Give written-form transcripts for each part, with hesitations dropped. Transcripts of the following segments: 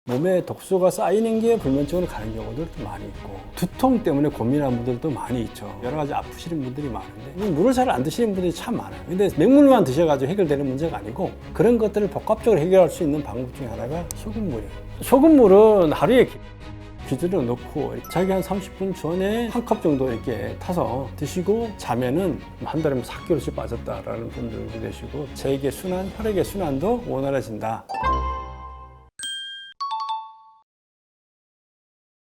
몸에 독소가 쌓이는 게 불면증으로 가는 경우들도 많이 있고, 두통 때문에 고민하는 분들도 많이 있죠. 여러 가지 아프시는 분들이 많은데, 물을 잘 안 드시는 분들이 참 많아요. 근데 맹물만 드셔가지고 해결되는 문제가 아니고, 그런 것들을 복합적으로 해결할 수 있는 방법 중에 하나가 소금물이에요. 소금물은 하루에 기준으로 넣고 자기 한 30분 전에 한 컵 정도 이렇게 타서 드시고 자면은 한 달에 4kg씩 빠졌다라는 분들도 계시고, 체액의 순환, 혈액의 순환도 원활해진다.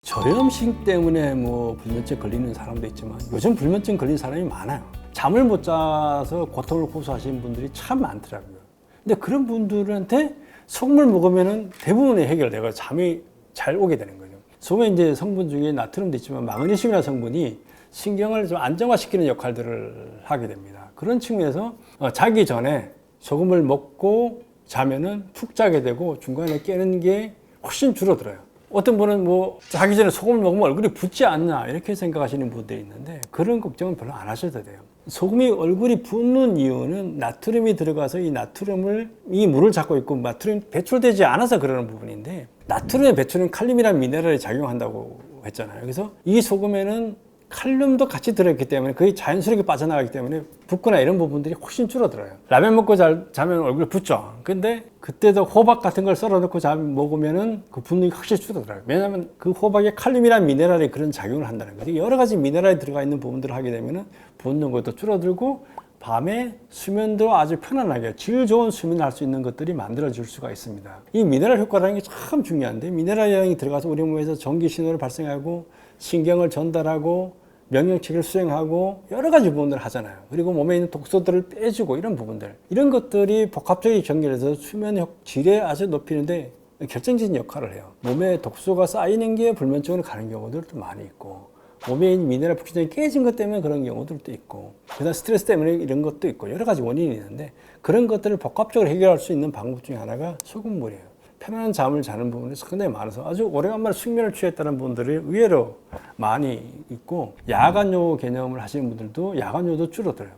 저염식 때문에 뭐 불면증 걸리는 사람도 있지만 요즘 불면증 걸린 사람이 많아요. 잠을 못 자서 고통을 호소하시는 분들이 참 많더라고요. 근데 그런 분들한테 소금을 먹으면은 대부분의 해결되고 잠이 잘 오게 되는 거죠. 소금에 이제 성분 중에 나트륨도 있지만 마그네슘이라는 성분이 신경을 좀 안정화시키는 역할들을 하게 됩니다. 그런 측면에서 자기 전에 소금을 먹고 자면은 푹 자게 되고 중간에 깨는 게 훨씬 줄어들어요. 어떤 분은 뭐 자기 전에 소금을 먹으면 얼굴이 붓지 않나 이렇게 생각하시는 분들이 있는데, 그런 걱정은 별로 안 하셔도 돼요. 소금이 얼굴이 붓는 이유는 나트륨이 들어가서 이 물을 잡고 있고 나트륨이 배출되지 않아서 그러는 부분인데, 나트륨의 배출은 칼륨이라는 미네랄이 작용한다고 했잖아요. 그래서 이 소금에는 칼륨도 같이 들어있기 때문에 그게 자연스럽게 빠져나가기 때문에 붓거나 이런 부분들이 훨씬 줄어들어요. 라면 먹고 자면 얼굴이 붓죠. 근데 그때도 호박 같은 걸 썰어 넣고 먹으면은 그 붓는 게 확실히 줄어들어요. 왜냐하면 그 호박에 칼륨이라는 미네랄이 그런 작용을 한다는 거죠. 여러 가지 미네랄이 들어가 있는 부분들을 하게 되면은 붓는 것도 줄어들고, 밤에 수면도 아주 편안하게 질 좋은 수면을 할 수 있는 것들이 만들어질 수가 있습니다. 이 미네랄 효과라는 게 참 중요한데, 미네랄 영향이 들어가서 우리 몸에서 전기 신호를 발생하고 신경을 전달하고 명령체계를 수행하고 여러 가지 부분들을 하잖아요. 그리고 몸에 있는 독소들을 빼주고 이런 부분들, 이런 것들이 복합적인 연결해서 수면 질에 아주 높이는데 결정적인 역할을 해요. 몸에 독소가 쌓이는 게 불면증으로 가는 경우들도 많이 있고, 몸에 있는 미네랄 부족이 깨진 것 때문에 그런 경우들도 있고, 그다음 스트레스 때문에 이런 것도 있고, 여러 가지 원인이 있는데 그런 것들을 복합적으로 해결할 수 있는 방법 중에 하나가 소금물이에요. 편안한 잠을 자는 부분이 상당히 많아서 아주 오래간만에 숙면을 취했다는 분들이 의외로 많이 있고, 야간요 개념을 하시는 분들도 야간요도 줄어들어요.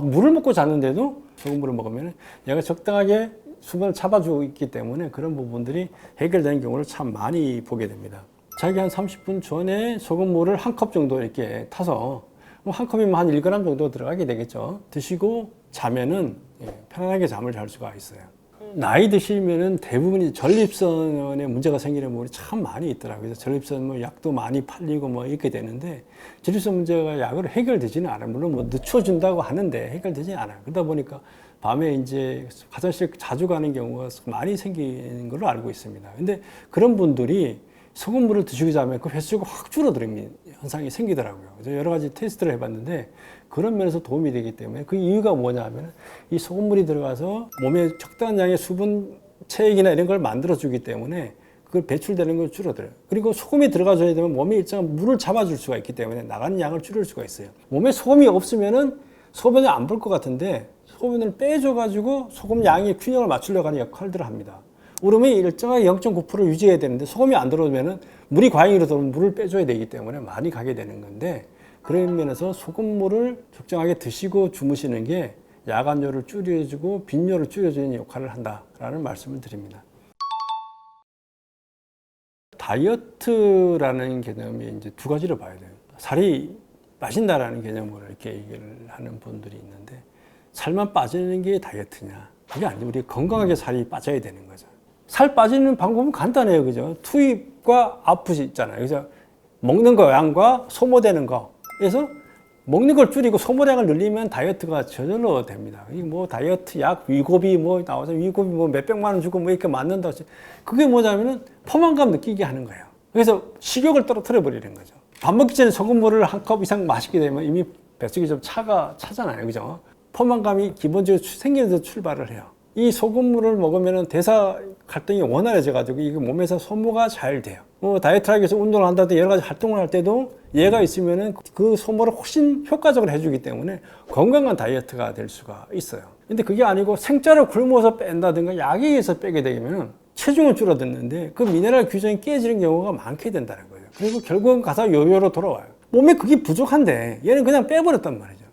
물을 먹고 자는데도 소금물을 먹으면 얘가 적당하게 수분을 잡아주고 있기 때문에 그런 부분들이 해결되는 경우를 참 많이 보게 됩니다. 자기 한 30분 전에 소금물을 한 컵 정도 이렇게 타서, 한 컵이면 한 1g 정도 들어가게 되겠죠. 드시고 자면은 편안하게 잠을 잘 수가 있어요. 나이 드시면은 대부분이 전립선에 문제가 생기는 부분이 참 많이 있더라고요. 그래서 전립선 뭐 약도 많이 팔리고 뭐 이렇게 되는데, 전립선 문제가 약으로 해결되지는 않아요. 물론 뭐 늦춰준다고 하는데 해결되지 않아요. 그러다 보니까 밤에 이제 화장실 자주 가는 경우가 많이 생기는 걸로 알고 있습니다. 근데 그런 분들이 소금물을 드시고 자면 그 횟수가 확 줄어드는 현상이 생기더라고요. 그래서 여러 가지 테스트를 해봤는데 그런 면에서 도움이 되기 때문에, 그 이유가 뭐냐 하면 이 소금물이 들어가서 몸에 적당한 양의 수분, 체액이나 이런 걸 만들어주기 때문에 그걸 배출되는 걸 줄어들어요. 그리고 소금이 들어가줘야 되면 몸에 일정한 물을 잡아줄 수가 있기 때문에 나가는 양을 줄일 수가 있어요. 몸에 소금이 없으면은 소변이 안 볼 것 같은데 소변을 빼줘가지고 소금 양의 균형을 맞추려고 하는 역할들을 합니다. 우름이 일정하게 0.9% 유지해야 되는데 소금이 안 들어오면은 물이 과잉으로 들어오면 물을 빼줘야 되기 때문에 많이 가게 되는 건데, 그런 면에서 소금물을 적정하게 드시고 주무시는 게 야간요를 줄여주고 빈뇨를 줄여주는 역할을 한다라는 말씀을 드립니다. 다이어트라는 개념이 이제 두 가지로 봐야 돼요. 살이 빠진다라는 개념으로 이렇게 얘기를 하는 분들이 있는데, 살만 빠지는 게 다이어트냐? 그게 아니고 우리 건강하게 살이 빠져야 되는 거죠. 살 빠지는 방법은 간단해요. 그죠? 투입과 아웃풋이 있잖아요. 그래서 먹는 거 양과 소모되는 거. 그래서 먹는 걸 줄이고 소모량을 늘리면 다이어트가 저절로 됩니다. 이 뭐 다이어트 약, 위고비 뭐 나와서 위고비 뭐 몇백만 원 주고 뭐 이렇게 맞는다. 그게 뭐냐면은 포만감 느끼게 하는 거예요. 그래서 식욕을 떨어뜨려 버리는 거죠. 밥 먹기 전에 소금물을 한 컵 이상 마시게 되면 이미 뱃속이 좀 차잖아요. 그죠? 포만감이 기본적으로 생기면서 출발을 해요. 이 소금물을 먹으면 대사 활동이 원활해져가지고 이게 몸에서 소모가 잘 돼요. 다이어트를 하기 위해서 운동을 한다든지 여러 가지 활동을 할 때도 얘가 있으면은 그 소모를 훨씬 효과적으로 해주기 때문에 건강한 다이어트가 될 수가 있어요. 근데 그게 아니고 생짜로 굶어서 뺀다든가 약에 의해서 빼게 되면 체중은 줄어드는데 그 미네랄 규정이 깨지는 경우가 많게 된다는 거예요. 그리고 결국은 가서 요요로 돌아와요. 몸에 그게 부족한데 얘는 그냥 빼버렸단 말이죠.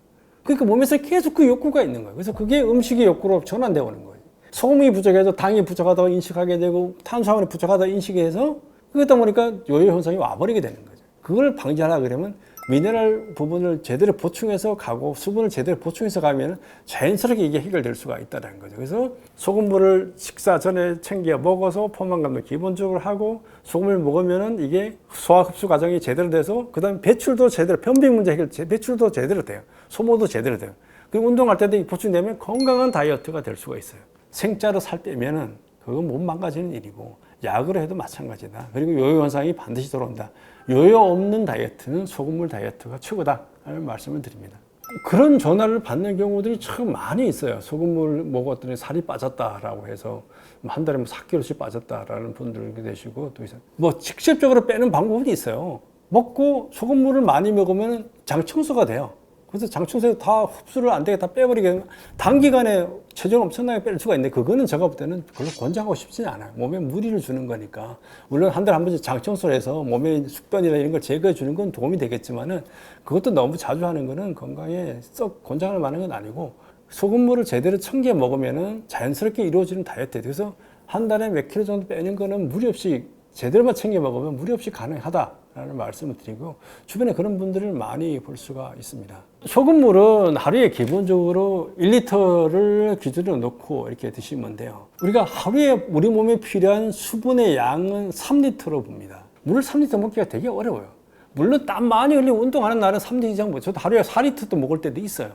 그러니까 몸에서 계속 그 욕구가 있는 거예요. 그래서 그게 음식의 욕구로 전환되어 오는 거예요. 소금이 부족해서 당이 부족하다고 인식하게 되고 탄수화물이 부족하다고 인식해서 그러다 보니까 요요 현상이 와버리게 되는 거죠. 그걸 방지하려 그러면 미네랄 부분을 제대로 보충해서 가고 수분을 제대로 보충해서 가면 자연스럽게 이게 해결될 수가 있다는 거죠. 그래서 소금물을 식사 전에 챙겨 먹어서 포만감도 기본적으로 하고 소금을 먹으면 이게 소화 흡수 과정이 제대로 돼서 그다음에 배출도 제대로 변비 문제 해결 배출도 제대로 돼요. 소모도 제대로 돼요. 그리고 운동할 때도 보충되면 건강한 다이어트가 될 수가 있어요. 생짜로 살 빼면은 그건 못 망가지는 일이고 약으로 해도 마찬가지다. 그리고 요요 현상이 반드시 들어온다. 요요 없는 다이어트는 소금물 다이어트가 최고다 하는 말씀을 드립니다. 그런 전화를 받는 경우들이 참 많이 있어요. 소금물 먹었더니 살이 빠졌다라고 해서 한 달에 4kg씩 빠졌다라는 분들도 계시고 또 있어요. 뭐 직접적으로 빼는 방법이 있어요. 먹고 소금물을 많이 먹으면 장 청소가 돼요. 그래서 장 청소해서 다 흡수를 안 되게 다 빼버리게 되면 단기간에 체중을 엄청나게 뺄 수가 있는데 그거는 제가 볼 때는 별로 권장하고 싶지는 않아요. 몸에 무리를 주는 거니까. 물론 한 달에 한 번씩 장 청소를 해서 몸에 숙변이나 이런 걸 제거해 주는 건 도움이 되겠지만은 그것도 너무 자주 하는 거는 건강에 썩 권장할 만한 건 아니고 소금물을 제대로 챙겨 먹으면은 자연스럽게 이루어지는 다이어트예요. 그래서 한 달에 몇 킬로 정도 빼는 거는 무리 없이 제대로만 챙겨 먹으면 무리 없이 가능하다라는 말씀을 드리고 주변에 그런 분들을 많이 볼 수가 있습니다. 소금물은 하루에 기본적으로 1리터를 기준으로 놓고 이렇게 드시면 돼요. 우리가 하루에 우리 몸에 필요한 수분의 양은 3리터로 봅니다. 물을 3리터 먹기가 되게 어려워요. 물론 땀 많이 흘리고 운동하는 날은 3리터 이상 먹어요. 저도 하루에 4리터도 먹을 때도 있어요.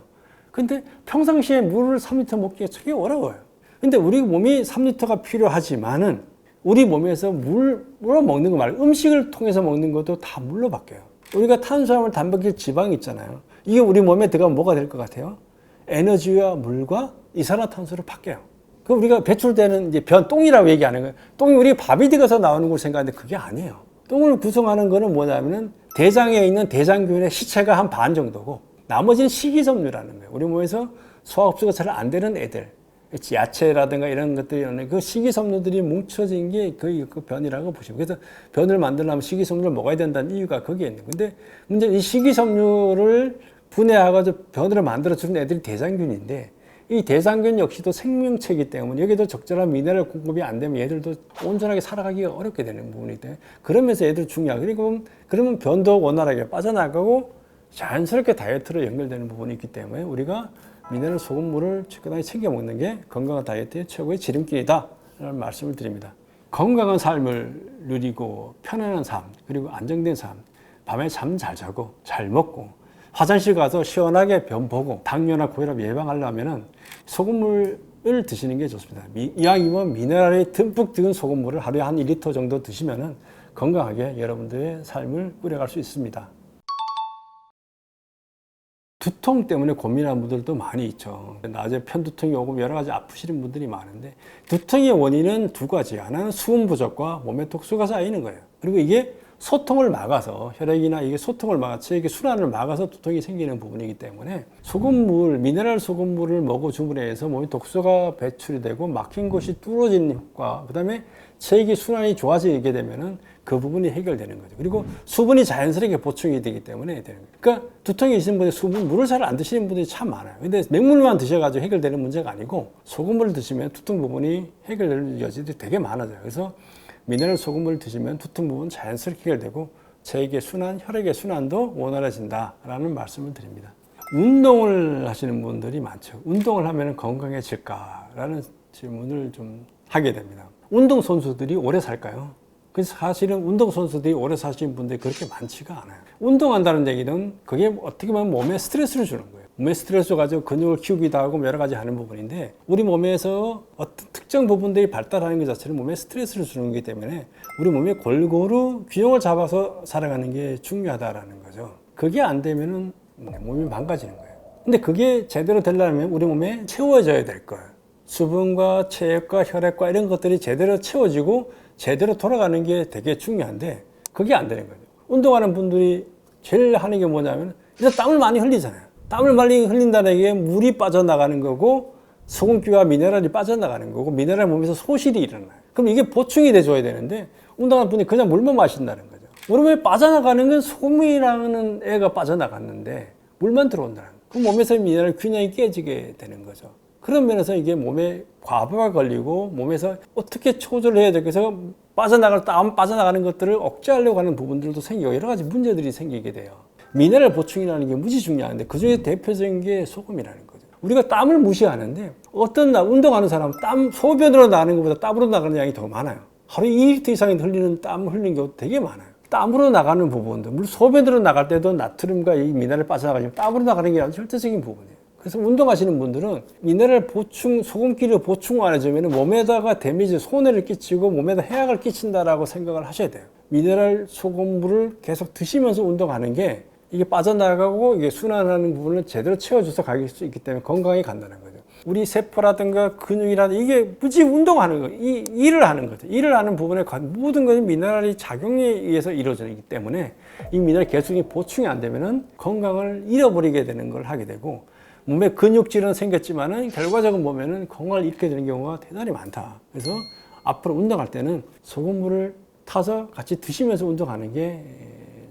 근데 평상시에 물을 3리터 먹기가 되게 어려워요. 근데 우리 몸이 3리터가 필요하지만은 우리 몸에서 물로 먹는 거 말고 음식을 통해서 먹는 것도 다 물로 바뀌어요. 우리가 탄수화물, 단백질, 지방이 있잖아요. 이게 우리 몸에 들어가면 뭐가 될 것 같아요? 에너지와 물과 이산화탄소로 바뀌어요. 그럼 우리가 배출되는 이제 똥이라고 얘기하는 거예요. 똥이 우리 밥이 들어가서 나오는 걸 생각하는데 그게 아니에요. 똥을 구성하는 거는 뭐냐면은 대장에 있는 대장균의 시체가 한 반 정도고 나머지는 식이섬유라는 거예요. 우리 몸에서 소화 흡수가 잘 안 되는 애들. 야채라든가 이런 것들이 그 식이섬유들이 뭉쳐진 게 거의 그 변이라고 보시고 그래서 변을 만들려면 식이섬유를 먹어야 된다는 이유가 거기에 있는 건데 문제는 이 식이섬유를 분해해가지고 변을 만들어주는 애들이 대장균인데 이 대장균 역시도 생명체이기 때문에 여기도 적절한 미네랄 공급이 안 되면 얘들도 온전하게 살아가기가 어렵게 되는 부분이 돼요. 그러면서 얘들 중요하고 그리고 그러면 변도 원활하게 빠져나가고 자연스럽게 다이어트로 연결되는 부분이 있기 때문에 우리가 미네랄 소금물을 적당히 챙겨 먹는 게 건강한 다이어트의 최고의 지름길이다 라는 말씀을 드립니다. 건강한 삶을 누리고 편안한 삶 그리고 안정된 삶 밤에 잠 잘 자고 잘 먹고 화장실 가서 시원하게 변 보고 당뇨나 고혈압 예방하려면 소금물을 드시는 게 좋습니다. 이왕이면 미네랄이 듬뿍 든 소금물을 하루에 한 1리터 정도 드시면 건강하게 여러분들의 삶을 꾸려갈 수 있습니다. 두통 때문에 고민하는 분들도 많이 있죠. 낮에 편두통이 오고 여러 가지 아프시는 분들이 많은데 두통의 원인은 두 가지. 하나는 수분 부족과 몸에 독소가 쌓이는 거예요. 그리고 이게 소통을 막아서 혈액이나 이게 소통을 막아서 이게 순환을 막아서 두통이 생기는 부분이기 때문에 소금물, 미네랄 소금물을 먹어줌으로 해서 몸에 독소가 배출이 되고 막힌 곳이 뚫어지는 효과, 그다음에 체액이 순환이 좋아지게 되면은 그 부분이 해결되는 거죠. 그리고 수분이 자연스럽게 보충이 되기 때문에 되는 거예요. 그러니까 두통이 있는 분들 수분, 물을 잘 안 드시는 분들이 참 많아요. 근데 맹물만 드셔가지고 해결되는 문제가 아니고 소금물을 드시면 두통 부분이 해결될 여지도 되게 많아져요. 그래서 미네랄 소금물을 드시면 두통 부분 자연스럽게 해결되고 체액의 순환, 혈액의 순환도 원활해진다라는 말씀을 드립니다. 운동을 하시는 분들이 많죠. 운동을 하면 건강해질까라는 질문을 좀 하게 됩니다. 운동선수들이 오래 살까요? 그래서 사실은 운동선수들이 오래 사시는 분들이 그렇게 많지가 않아요. 운동한다는 얘기는 그게 어떻게 보면 몸에 스트레스를 주는 거예요. 몸에 스트레스 가지고 근육을 키우기도 하고 여러 가지 하는 부분인데 우리 몸에서 어떤 특정 부분들이 발달하는 것 자체는 몸에 스트레스를 주는 거기 때문에 우리 몸에 골고루 균형을 잡아서 살아가는 게 중요하다라는 거죠. 그게 안 되면은 몸이 망가지는 거예요. 근데 그게 제대로 되려면 우리 몸에 채워져야 될 거예요. 수분과 체액과 혈액과 이런 것들이 제대로 채워지고 제대로 돌아가는 게 되게 중요한데 그게 안 되는 거죠. 운동하는 분들이 제일 하는 게 뭐냐면 일단 땀을 많이 흘리잖아요. 땀을 많이 흘린다는 게 물이 빠져나가는 거고 소금기와 미네랄이 빠져나가는 거고 미네랄 몸에서 소실이 일어나요. 그럼 이게 보충이 돼줘야 되는데 운동하는 분이 그냥 물만 마신다는 거죠. 우리 몸에 빠져나가는 건 소금이라는 애가 빠져나갔는데 물만 들어온다는 거예요. 그 몸에서 미네랄 균형이 깨지게 되는 거죠. 그런 면에서 이게 몸에 과부하가 걸리고 몸에서 어떻게 조절을 해야 되겠어 땀 빠져나가는 것들을 억제하려고 하는 부분들도 생기고 여러 가지 문제들이 생기게 돼요. 미네랄 보충이라는 게 무지 중요한데 그중에 대표적인 게 소금이라는 거죠. 우리가 땀을 무시하는데 어떤 운동하는 사람은 땀 소변으로 나는 것보다 땀으로 나가는 양이 더 많아요. 하루에 2리터 이상이 흘리는 땀을 흘리는 경우 되게 많아요. 땀으로 나가는 부분도 물론 소변으로 나갈 때도 나트륨과 이 미네랄이 빠져나가지만 땀으로 나가는 게 아주 절대적인 부분이에요. 그래서 운동하시는 분들은 미네랄 보충, 소금기를 보충 안 해주면 몸에다가 데미지, 손해를 끼치고 몸에다 해악을 끼친다라고 생각을 하셔야 돼요. 미네랄 소금물을 계속 드시면서 운동하는 게 이게 빠져나가고 이게 순환하는 부분을 제대로 채워줘서 갈 수 있기 때문에 건강에 간다는 거죠. 우리 세포라든가 근육이라든가 이게 무지 운동하는 거, 일을 하는 거죠. 일을 하는 부분에 모든 것이 미네랄이 작용에 의해서 이루어지기 때문에 이 미네랄 계속이 보충이 안 되면은 건강을 잃어버리게 되는 걸 하게 되고 몸에 근육질은 생겼지만은 결과적으로 보면은 건강을 잃게 되는 경우가 대단히 많다. 그래서 앞으로 운동할 때는 소금물을 타서 같이 드시면서 운동하는 게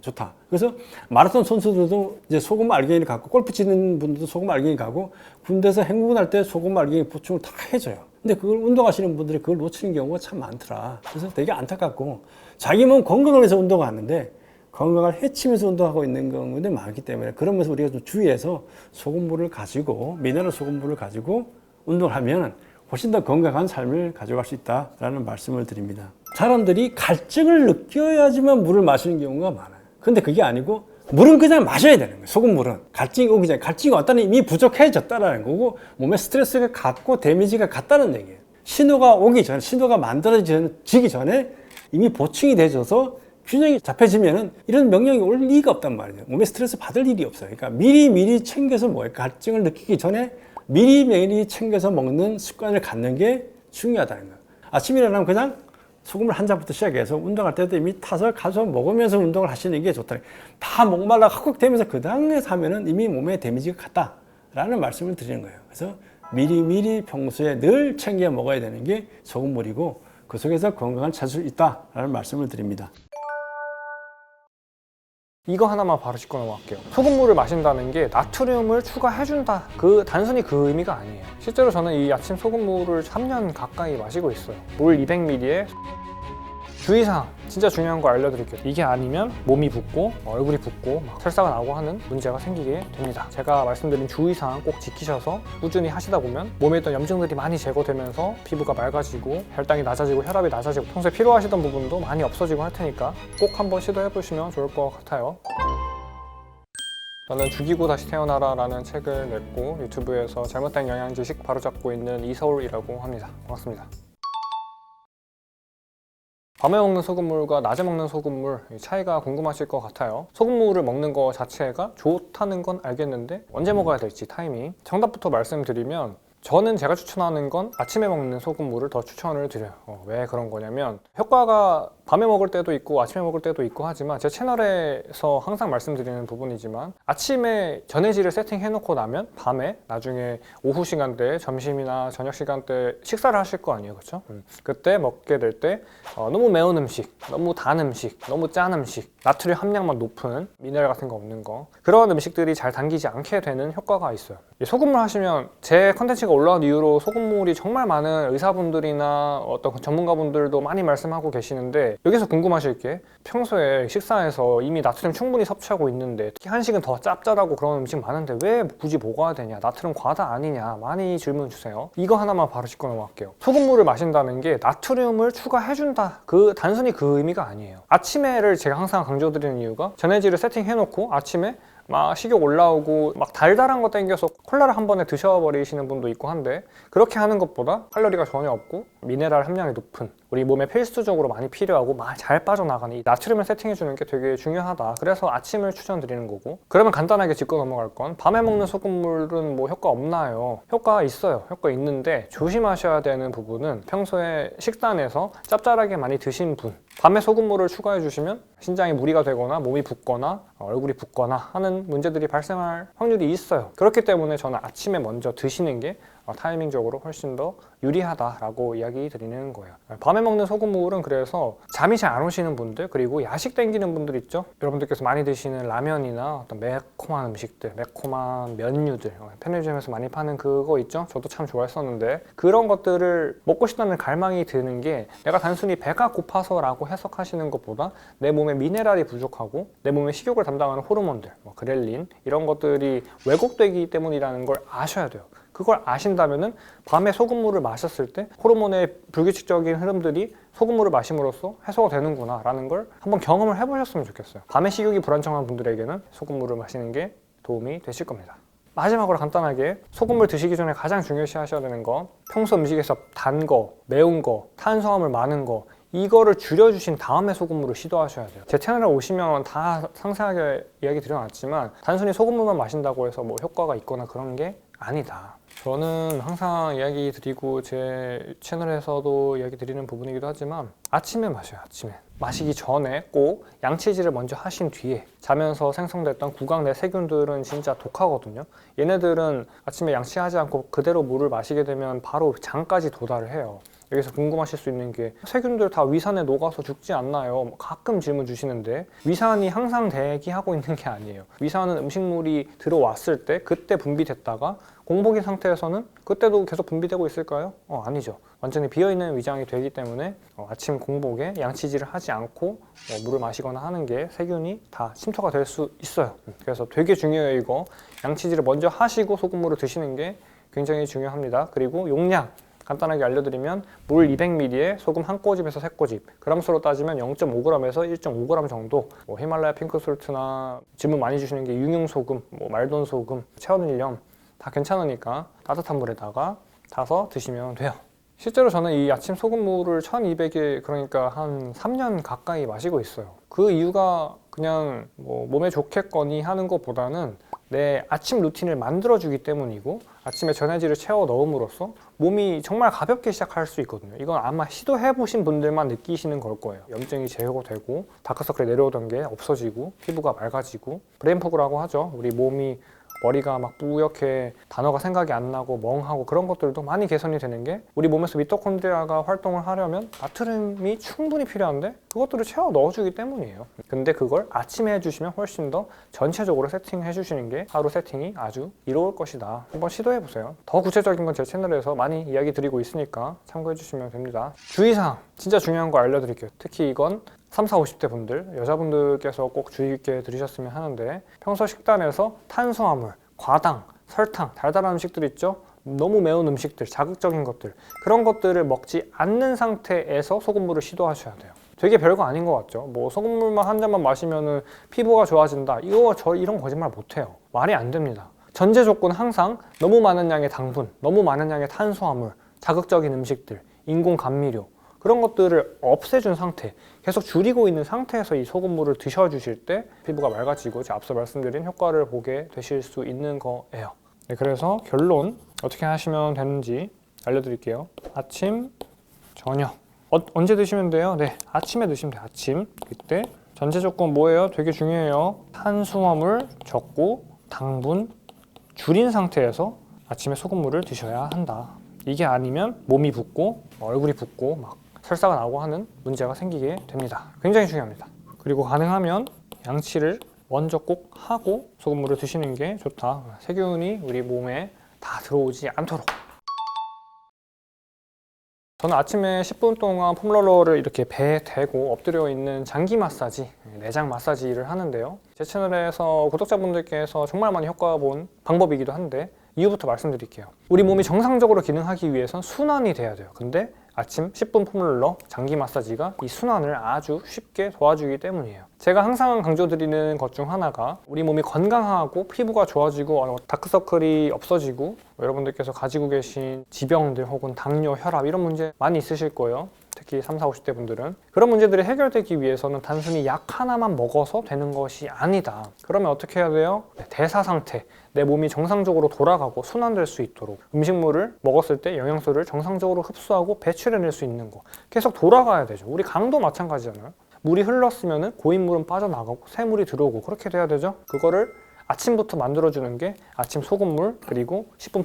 좋다. 그래서 마라톤 선수들도 이제 소금 알갱이를 갖고 골프 치는 분들도 소금 알갱이 가고 군대에서 행군할 때 소금 알갱이 보충을 다 해줘요. 근데 그걸 운동하시는 분들이 그걸 놓치는 경우가 참 많더라. 그래서 되게 안타깝고 자기 몸 건강을 위해서 운동하는데 건강을 해치면서 운동하고 있는 경우들이 많기 때문에 그러면서 우리가 좀 주의해서 소금물을 가지고 미네랄 소금물을 가지고 운동을 하면 훨씬 더 건강한 삶을 가져갈 수 있다라는 말씀을 드립니다. 사람들이 갈증을 느껴야지만 물을 마시는 경우가 많아요. 근데 그게 아니고 물은 그냥 마셔야 되는 거예요. 소금물은 갈증이 오기 전에 갈증이 왔다는 이미 부족해졌다라는 거고 몸에 스트레스가 갔고 데미지가 갔다는 얘기예요. 신호가 오기 전에 신호가 만들어지기 전에 이미 보충이 되셔서 균형이 잡혀지면은 이런 명령이 올 리가 없단 말이에요. 몸에 스트레스 받을 일이 없어요. 그러니까 미리 챙겨서 뭐예요? 갈증을 느끼기 전에 미리 챙겨서 먹는 습관을 갖는 게 중요하다는 거예요. 아침에 일어나면 그냥 소금을 한 잔부터 시작해서 운동할 때도 이미 타서 가서 먹으면서 운동을 하시는 게 좋다. 다 목말라 헉헉대면서 그 다음에 하면은 이미 몸에 데미지가 갔다라는 말씀을 드리는 거예요. 그래서 미리 평소에 늘 챙겨 먹어야 되는 게 소금물이고 그 속에서 건강을 찾을 수 있다라는 말씀을 드립니다. 이거 하나만 바로 짚고 넘어갈게요. 소금물을 마신다는 게 나트륨을 추가해준다. 단순히 그 의미가 아니에요. 실제로 저는 이 아침 소금물을 3년 가까이 마시고 있어요. 물 200ml에 주의사항 진짜 중요한 거 알려드릴게요. 이게 아니면 몸이 붓고 얼굴이 붓고 막 설사가 나고 하는 문제가 생기게 됩니다. 제가 말씀드린 주의사항 꼭 지키셔서 꾸준히 하시다 보면 몸에 있던 염증들이 많이 제거되면서 피부가 맑아지고 혈당이 낮아지고 혈압이 낮아지고 평소에 필요하시던 부분도 많이 없어지고 할 테니까 꼭 한번 시도해 보시면 좋을 것 같아요. 저는 죽이고 다시 태어나라 라는 책을 냈고 유튜브에서 잘못된 영양지식 바로잡고 있는 이서울이라고 합니다. 반갑습니다. 밤에 먹는 소금물과 낮에 먹는 소금물 차이가 궁금하실 것 같아요. 소금물을 먹는 거 자체가 좋다는 건 알겠는데 언제 먹어야 될지 타이밍 정답부터 말씀드리면 저는 제가 추천하는 건 아침에 먹는 소금물을 더 추천을 드려요. 왜 그런 거냐면 효과가 밤에 먹을 때도 있고 아침에 먹을 때도 있고 하지만 제 채널에서 항상 말씀드리는 부분이지만 아침에 전해질을 세팅해 놓고 나면 밤에 나중에 오후 시간대에 점심이나 저녁 시간대에 식사를 하실 거 아니에요, 그렇죠? 그때 먹게 될 때 너무 매운 음식, 너무 단 음식, 너무 짠 음식, 나트륨 함량만 높은 미네랄 같은 거 없는 거 그런 음식들이 잘 당기지 않게 되는 효과가 있어요. 소금물 하시면 제 컨텐츠가 올라온 이후로 소금물이 정말 많은 의사분들이나 어떤 전문가분들도 많이 말씀하고 계시는데 여기서 궁금하실 게 평소에 식사에서 이미 나트륨 충분히 섭취하고 있는데 특히 한식은 더 짭짤하고 그런 음식 많은데 왜 굳이 먹어야 되냐, 나트륨 과다 아니냐 많이 질문 주세요. 이거 하나만 바로 짚고 넘어갈게요. 소금물을 마신다는 게 나트륨을 추가해준다. 단순히 그 의미가 아니에요. 아침에를 제가 항상 강조드리는 이유가 전해질을 세팅해놓고 아침에 막 식욕 올라오고 막 달달한 거 땡겨서 콜라를 한 번에 드셔버리시는 분도 있고 한데 그렇게 하는 것보다 칼로리가 전혀 없고 미네랄 함량이 높은 우리 몸에 필수적으로 많이 필요하고 잘 빠져나가는 이 나트륨을 세팅해주는 게 되게 중요하다. 그래서 아침을 추천드리는 거고 그러면 간단하게 짚고 넘어갈 건 밤에 먹는 소금물은 뭐 효과 없나요? 효과 있어요. 효과 있는데 조심하셔야 되는 부분은 평소에 식단에서 짭짤하게 많이 드신 분 밤에 소금물을 추가해 주시면 신장에 무리가 되거나 몸이 붓거나 얼굴이 붓거나 하는 문제들이 발생할 확률이 있어요. 그렇기 때문에 저는 아침에 먼저 드시는 게 타이밍적으로 훨씬 더 유리하다라고 이야기 드리는 거예요. 밤에 먹는 소금물은 그래서 잠이 잘 안 오시는 분들, 그리고 야식 땡기는 분들 있죠. 여러분들께서 많이 드시는 라면이나 어떤 매콤한 음식들, 매콤한 면류들, 편의점에서 많이 파는 그거 있죠. 저도 참 좋아했었는데 그런 것들을 먹고 싶다는 갈망이 드는 게 내가 단순히 배가 고파서라고 해석하시는 것보다 내 몸에 미네랄이 부족하고 내 몸의 식욕을 담당하는 호르몬들, 그렐린 이런 것들이 왜곡되기 때문이라는 걸 아셔야 돼요. 그걸 아신다면은 밤에 소금물을 마셨을 때 호르몬의 불규칙적인 흐름들이 소금물을 마심으로써 해소가 되는구나 라는 걸 한번 경험을 해보셨으면 좋겠어요. 밤에 식욕이 불안정한 분들에게는 소금물을 마시는 게 도움이 되실 겁니다. 마지막으로 간단하게 소금물 드시기 전에 가장 중요시 하셔야 되는 거, 평소 음식에서 단 거, 매운 거, 탄수화물 많은 거 이거를 줄여주신 다음에 소금물을 시도하셔야 돼요. 제 채널에 오시면 다 상세하게 이야기 드려놨지만 단순히 소금물만 마신다고 해서 뭐 효과가 있거나 그런 게 아니다. 저는 항상 이야기 드리고 제 채널에서도 이야기 드리는 부분이기도 하지만 아침에 마셔요. 아침에 마시기 전에 꼭 양치질을 먼저 하신 뒤에 자면서 생성됐던 구강 내 세균들은 진짜 독하거든요. 얘네들은 아침에 양치하지 않고 그대로 물을 마시게 되면 바로 장까지 도달을 해요. 여기서 궁금하실 수 있는 게 세균들 다 위산에 녹아서 죽지 않나요? 가끔 질문 주시는데 위산이 항상 대기하고 있는 게 아니에요. 위산은 음식물이 들어왔을 때 그때 분비됐다가 공복인 상태에서는 그때도 계속 분비되고 있을까요? 아니죠. 완전히 비어있는 위장이 되기 때문에 아침 공복에 양치질을 하지 않고 물을 마시거나 하는 게 세균이 다 침투가 될 수 있어요. 그래서 되게 중요해요. 이거 양치질을 먼저 하시고 소금물을 드시는 게 굉장히 중요합니다. 그리고 용량 간단하게 알려드리면 물 200ml에 소금 한 꼬집에서 세 꼬집, 그람수로 따지면 0.5g에서 1.5g 정도. 히말라야 핑크솔트나 질문 많이 주시는 게 융융소금, 말돈 소금, 체온일염 다 괜찮으니까 따뜻한 물에다가 타서 드시면 돼요. 실제로 저는 이 아침 소금물을 1200에 그러니까 한 3년 가까이 마시고 있어요. 그 이유가 그냥 몸에 좋겠거니 하는 것보다는 내 아침 루틴을 만들어주기 때문이고 아침에 전해질을 채워 넣음으로써 몸이 정말 가볍게 시작할 수 있거든요. 이건 아마 시도해보신 분들만 느끼시는 걸 거예요. 염증이 제거되고 다크서클이 내려오던 게 없어지고 피부가 맑아지고 브레인포그라고 하죠. 우리 몸이 머리가 막 뿌옇게 단어가 생각이 안 나고 멍하고 그런 것들도 많이 개선이 되는 게 우리 몸에서 미토콘드리아가 활동을 하려면 나트륨이 충분히 필요한데 그것들을 채워 넣어주기 때문이에요. 근데 그걸 아침에 해주시면 훨씬 더 전체적으로 세팅해 주시는 게 하루 세팅이 아주 이로울 것이다. 한번 시도해보세요. 더 구체적인 건 제 채널에서 많이 이야기 드리고 있으니까 참고해 주시면 됩니다. 주의사항 진짜 중요한 거 알려드릴게요. 특히 이건 30, 40, 50대 분들, 여자분들께서 꼭 주의 깊게 들으셨으면 하는데 평소 식단에서 탄수화물, 과당, 설탕, 달달한 음식들 있죠? 너무 매운 음식들, 자극적인 것들 그런 것들을 먹지 않는 상태에서 소금물을 시도하셔야 돼요. 되게 별거 아닌 것 같죠? 소금물만 한 잔만 마시면 피부가 좋아진다. 이런 거짓말 못해요. 말이 안 됩니다. 전제 조건은 항상 너무 많은 양의 당분, 너무 많은 양의 탄수화물, 자극적인 음식들, 인공 감미료 그런 것들을 없애준 상태, 계속 줄이고 있는 상태에서 이 소금물을 드셔주실 때 피부가 맑아지고 제가 앞서 말씀드린 효과를 보게 되실 수 있는 거예요. 네, 그래서 결론 어떻게 하시면 되는지 알려드릴게요. 아침, 저녁 언제 드시면 돼요? 네, 아침에 드시면 돼요. 아침. 이때 전제 조건 뭐예요? 되게 중요해요. 탄수화물 적고 당분 줄인 상태에서 아침에 소금물을 드셔야 한다. 이게 아니면 몸이 붓고 얼굴이 붓고 막 설사가 나고 하는 문제가 생기게 됩니다. 굉장히 중요합니다. 그리고 가능하면 양치를 먼저 꼭 하고 소금물을 드시는 게 좋다. 세균이 우리 몸에 다 들어오지 않도록. 저는 아침에 10분 동안 폼롤러를 이렇게 배에 대고 엎드려 있는 장기 마사지, 내장 마사지를 하는데요. 제 채널에서 구독자분들께서 정말 많이 효과 본 방법이기도 한데 이유부터 말씀드릴게요. 우리 몸이 정상적으로 기능하기 위해선 순환이 돼야 돼요. 근데 아침 10분 폼롤러 장기 마사지가 이 순환을 아주 쉽게 도와주기 때문이에요. 제가 항상 강조드리는 것 중 하나가 우리 몸이 건강하고 피부가 좋아지고 다크서클이 없어지고 여러분들께서 가지고 계신 지병들 혹은 당뇨, 혈압 이런 문제 많이 있으실 거예요. 특히 30, 50대 분들은 그런 문제들이 해결되기 위해서는 단순히 약 하나만 먹어서 되는 것이 아니다. 그러면 어떻게 해야 돼요? 대사 상태, 내 몸이 정상적으로 돌아가고 순환될 수 있도록 음식물을 먹었을 때 영양소를 정상적으로 흡수하고 배출해낼 수 있는 거 계속 돌아가야 되죠. 우리 강도 마찬가지잖아요. 물이 흘렀으면 고인물은 빠져나가고 새물이 들어오고 그렇게 돼야 되죠. 그거를 아침부터 만들어주는 게 아침 소금물 그리고 10분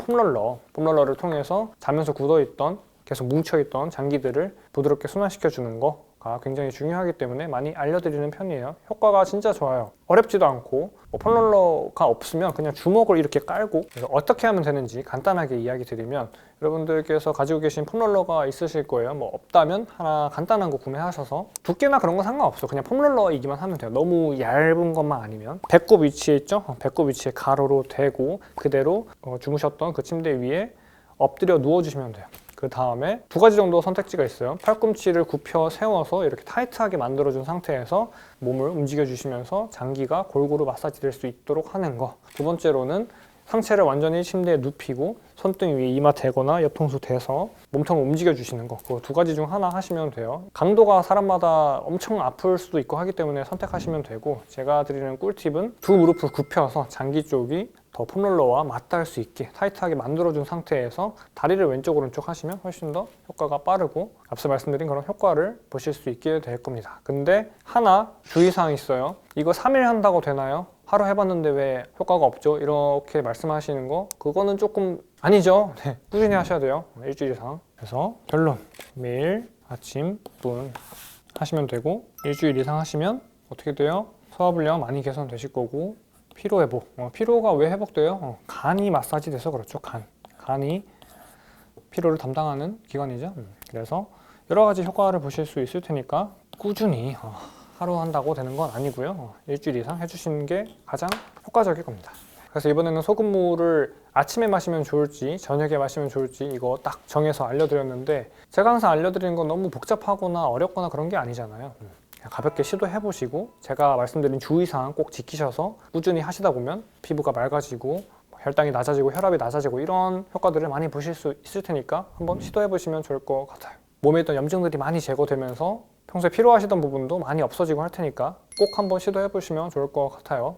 폼롤러를 통해서 자면서 굳어있던 계속 뭉쳐있던 장기들을 부드럽게 순환시켜주는 거가 굉장히 중요하기 때문에 많이 알려드리는 편이에요. 효과가 진짜 좋아요. 어렵지도 않고 폼롤러가 없으면 그냥 주먹을 이렇게 깔고 그래서 어떻게 하면 되는지 간단하게 이야기 드리면 여러분들께서 가지고 계신 폼롤러가 있으실 거예요. 뭐 없다면 하나 간단한 거 구매하셔서 두께나 그런 거 상관없어. 그냥 폼롤러이기만 하면 돼요. 너무 얇은 것만 아니면 배꼽 위치에 있죠? 배꼽 위치에 가로로 대고 그대로 주무셨던 그 침대 위에 엎드려 누워주시면 돼요. 그 다음에 두 가지 정도 선택지가 있어요. 팔꿈치를 굽혀 세워서 이렇게 타이트하게 만들어준 상태에서 몸을 움직여 주시면서 장기가 골고루 마사지 될 수 있도록 하는 거. 두 번째로는 상체를 완전히 침대에 눕히고 손등 위에 이마 대거나 옆통수 대서 몸통을 움직여 주시는 거. 그 두 가지 중 하나 하시면 돼요. 강도가 사람마다 엄청 아플 수도 있고 하기 때문에 선택하시면 되고, 제가 드리는 꿀팁은 두 무릎을 굽혀서 장기 쪽이 더 폼롤러와 맞닿을 수 있게 타이트하게 만들어준 상태에서 다리를 왼쪽 오른쪽 하시면 훨씬 더 효과가 빠르고 앞서 말씀드린 그런 효과를 보실 수 있게 될 겁니다. 근데 하나 주의사항이 있어요. 이거 3일 한다고 되나요? 하루 해봤는데 왜 효과가 없죠? 이렇게 말씀하시는 거 그거는 조금 아니죠. 네, 꾸준히 하셔야 돼요. 일주일 이상. 그래서 결론, 매일 아침 10분 하시면 되고 일주일 이상 하시면 어떻게 돼요? 소화불량 많이 개선되실 거고 피로 회복. 피로가 왜 회복돼요? 간이 마사지 돼서 그렇죠. 간이 피로를 담당하는 기관이죠. 그래서 여러 가지 효과를 보실 수 있을 테니까 꾸준히 하루 한다고 되는 건 아니고요. 일주일 이상 해주시는 게 가장 효과적일 겁니다. 그래서 이번에는 소금물을 아침에 마시면 좋을지 저녁에 마시면 좋을지 이거 딱 정해서 알려드렸는데, 제가 항상 알려드리는 건 너무 복잡하거나 어렵거나 그런 게 아니잖아요. 그냥 가볍게 시도해보시고 제가 말씀드린 주의사항 꼭 지키셔서 꾸준히 하시다 보면 피부가 맑아지고 혈당이 낮아지고 혈압이 낮아지고 이런 효과들을 많이 보실 수 있을 테니까 한번 시도해보시면 좋을 것 같아요. 몸에 있던 염증들이 많이 제거되면서 평소에 필요하시던 부분도 많이 없어지고 할 테니까 꼭 한번 시도해보시면 좋을 것 같아요.